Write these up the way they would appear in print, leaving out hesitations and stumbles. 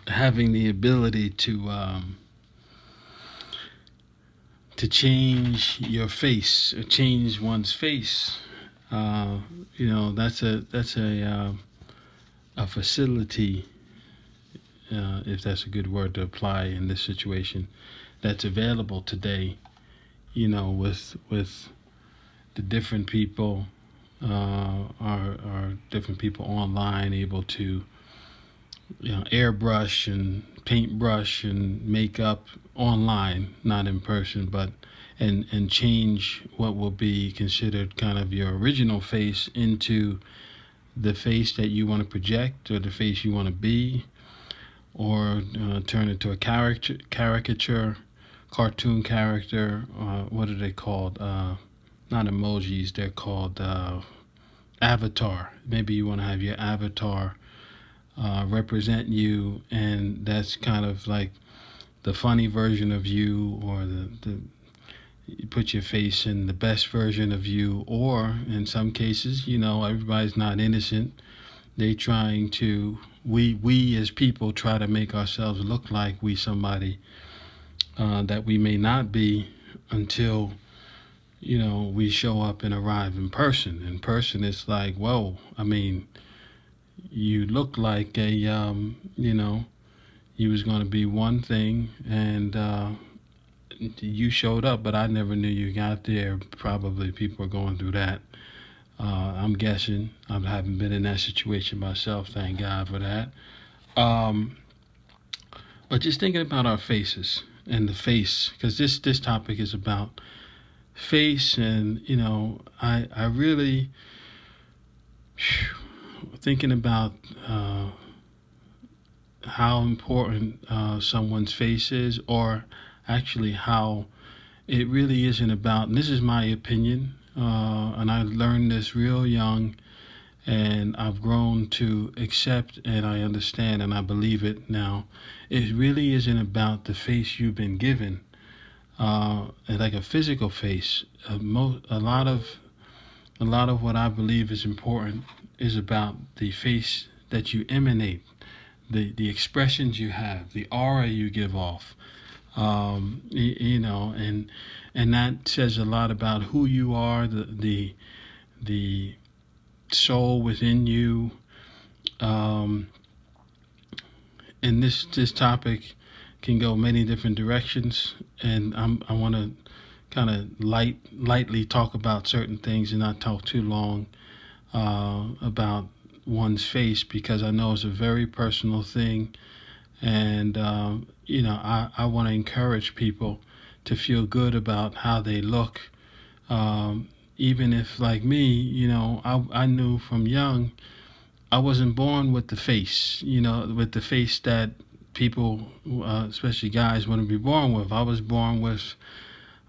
having the ability to change your face or change one's face. Uh, that's a facility, if that's a good word to apply in this situation, that's available today. With the different people, are different people online able to airbrush and paintbrush and makeup online, not in person, but and change what will be considered kind of your original face into the face that you want to project or the face you want to be, or turn it to a caricature, cartoon character. What are they called? Not emojis. They're called avatar. Maybe you want to have your avatar represent you, and that's kind of like the funny version of you, or the you put your face in the best version of you, or in some cases, everybody's not innocent. They trying to we as people try to make ourselves look like we somebody that we may not be until we show up and arrive in person. In person, it's like, whoa. I mean, you look like you was going to be one thing, and you showed up, but I never knew you got there. Probably people are going through that. I'm guessing. I haven't been in that situation myself, thank God for that. Um, but just thinking about our faces and the face, because this topic is about face, and I really thinking about how important someone's face is, or actually how it really isn't about. And this is my opinion, and I learned this real young, and I've grown to accept, and I understand, and I believe it now. It really isn't about the face you've been given, like a physical face. A lot of what I believe is important is about the face that you emanate, the expressions you have, the aura you give off. And that says a lot about who you are, the soul within you. Um, and this topic can go many different directions, and I want to kind of lightly talk about certain things and not talk too long about one's face, because I know it's a very personal thing, and I want to encourage people to feel good about how they look, even if, like me, I knew from young I wasn't born with the face, with the face that people, especially guys, want to be born with. I was born with,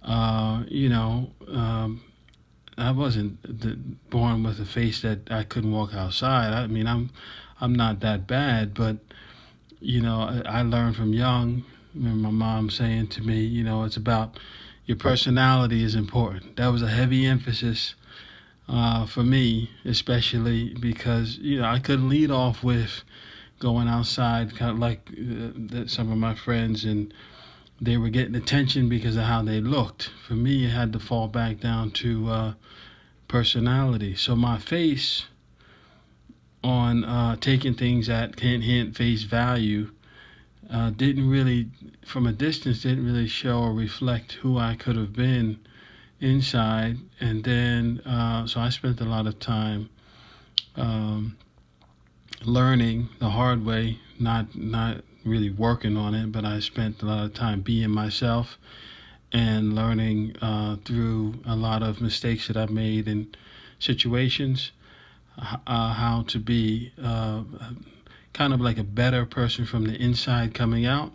uh, you know, um, I wasn't born with a face that I couldn't walk outside. I mean, I'm not that bad, but I learned from young. I remember my mom saying to me, it's about your personality is important. That was a heavy emphasis for me, especially because I couldn't lead off with going outside, kind of like some of my friends, and they were getting attention because of how they looked. For me, it had to fall back down to personality. So my face on taking things at hint face value didn't really, from a distance, didn't really show or reflect who I could have been inside. And then so I spent a lot of time um, learning the hard way, not really working on it, but I spent a lot of time being myself and learning through a lot of mistakes that I've made in situations, how to be kind of like a better person from the inside coming out.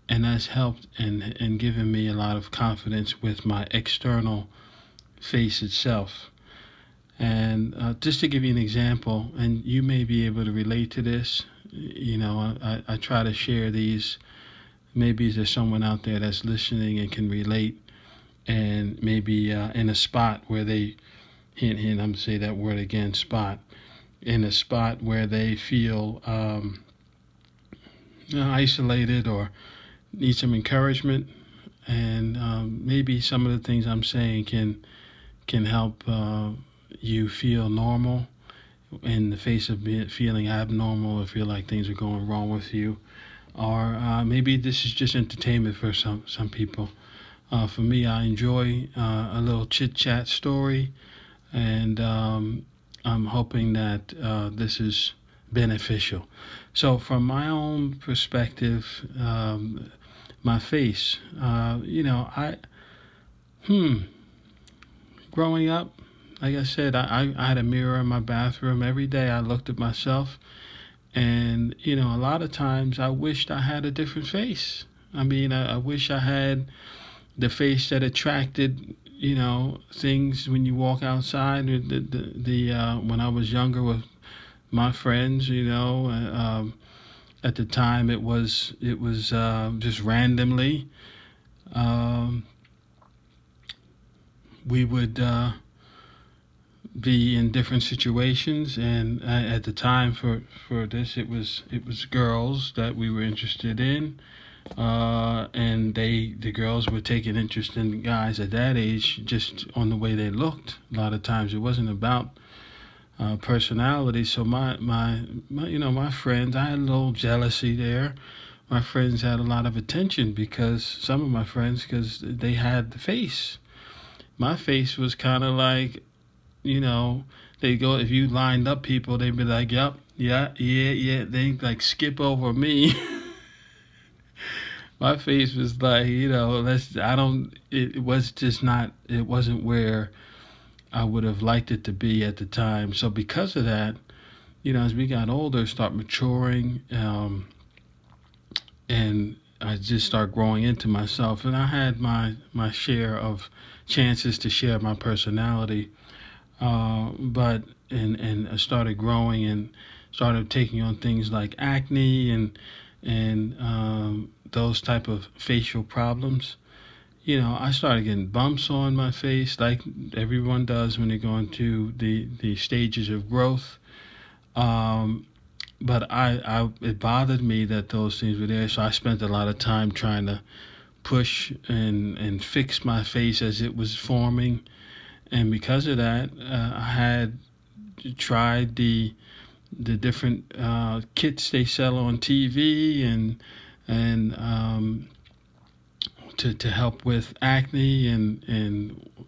And that's helped and given me a lot of confidence with my external face itself. And just to give you an example, and you may be able to relate to this, I try to share these. Maybe there's someone out there that's listening and can relate, and maybe in a spot where they, hint, hint, I'm going to say that word again, spot, in a spot where they feel isolated or need some encouragement, and maybe some of the things I'm saying can help you feel normal in the face of feeling abnormal or feel like things are going wrong with you. Or maybe this is just entertainment for some people. For me, I enjoy a little chit chat story, and I'm hoping that this is beneficial. So, from my own perspective, my face, hmm, growing up, like I said, I had a mirror in my bathroom. Every day I looked at myself, and, a lot of times I wished I had a different face. I mean, I wish I had the face that attracted, things when you walk outside. When I was younger with my friends, at the time it was just randomly. Um, we would be in different situations, and at the time for this, it was girls that we were interested in, and the girls were taking interest in guys at that age just on the way they looked. A lot of times it wasn't about personality. So my friends, I had a little jealousy there. My friends had a lot of attention because some of my friends, because they had the face. My face was kind of like, you know, they go, if you lined up people, they'd be like, yep, yeah, yeah, yeah. They like skip over me. My face was like, it was just not, it wasn't where I would have liked it to be at the time. So because of that, as we got older, start maturing, and I just start growing into myself. And I had my share of chances to share my personality, but and I started growing and started taking on things like acne and those type of facial problems. I started getting bumps on my face like everyone does when they go into the stages of growth. Um, but it bothered me that those things were there, so I spent a lot of time trying to push and fix my face as it was forming. And because of that, I had tried the different kits they sell on TV and to help with acne and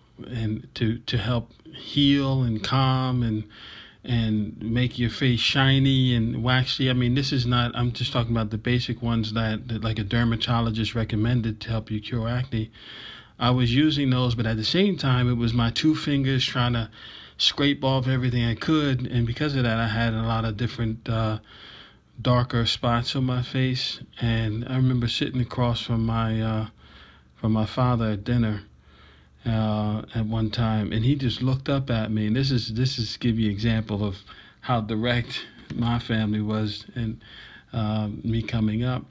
to help heal and calm and make your face shiny and waxy. I mean, this is not, I'm just talking about the basic ones that like a dermatologist recommended to help you cure acne. I was using those, but at the same time, it was my two fingers trying to scrape off everything I could. And because of that, I had a lot of different darker spots on my face. And I remember sitting across from my father at dinner at one time, and he just looked up at me. And this is give you an example of how direct my family was, and me coming up.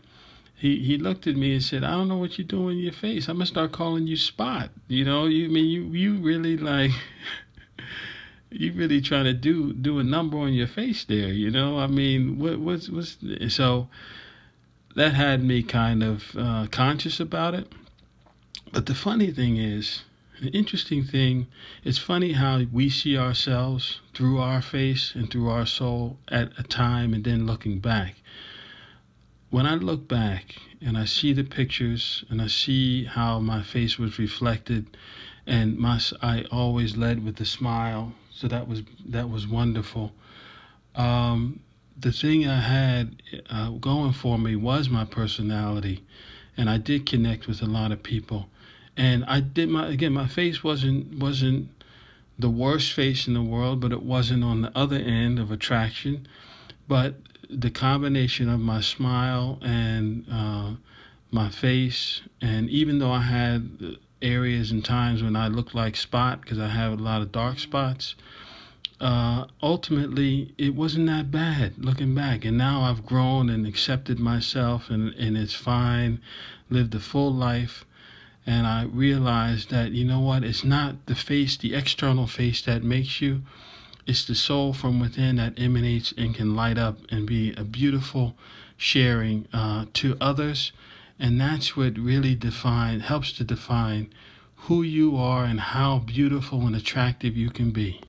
He looked at me and said, "I don't know what you're doing in your face. I'm gonna start calling you Spot. You really like." You really trying to do a number on your face there, I mean, what's so that had me kind of conscious about it. But the funny thing is, the interesting thing, it's funny how we see ourselves through our face and through our soul at a time, and then looking back. When I look back and I see the pictures and I see how my face was reflected, and I always led with a smile, so that was wonderful. The thing I had going for me was my personality, and I did connect with a lot of people. And I did my face wasn't the worst face in the world, but it wasn't on the other end of attraction. But the combination of my smile and my face, and even though I had areas and times when I looked like Spot because I have a lot of dark spots, ultimately it wasn't that bad looking back. And now I've grown and accepted myself, and it's fine, lived a full life. And I realized that, you know what, it's not the face, the external face that makes you, It's the soul from within that emanates and can light up and be a beautiful sharing to others. And that's what really helps to define who you are and how beautiful and attractive you can be.